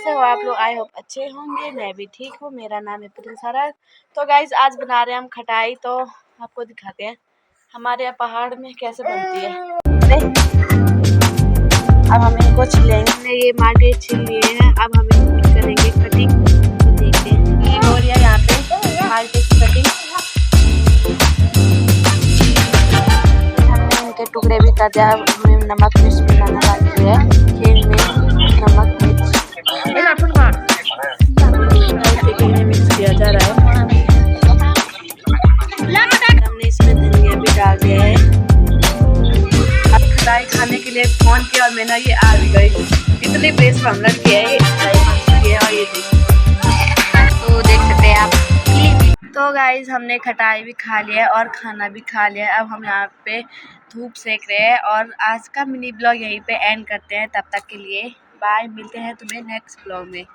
कैसे हो आप लोग? आई होप अच्छे होंगे। मैं भी ठीक हूँ। मेरा नाम है प्रिंसारा। तो गाइज आज बना रहे हैं हम खटाई, तो आपको दिखाते हैं हमारे यहाँ पहाड़ में कैसे बनती है। अब हम इनको छिलेंगे। ये माल्टे छिल लिए हैं, अब हम इनको करेंगे कटिंग। तो देखते हैं ये हो रही है यहाँ पे माल्टे की कटिंग। हमने इनके टुकड़े भी कर दिया। हमें नमक मिर्च मिलाना बाकी है। खीर में नमक मिर्च मिक्स किया जा रहा है। हमने इसमें धनिया भी डाल दिया है। अब खटाई खाने के लिए फोन किया और मैंने ये आ भी गई। इतने प्लेस हम लग गया है और ये तो देख सकते हैं आप। तो गाइज हमने खटाई भी खा लिया है और खाना भी खा लिया है। अब हम यहाँ पे धूप सेक रहे हैं और आज का मिनी ब्लॉग यहीं पे एंड करते हैं। तब तक के लिए बाय, मिलते हैं तुम्हें नेक्स्ट ब्लॉग में।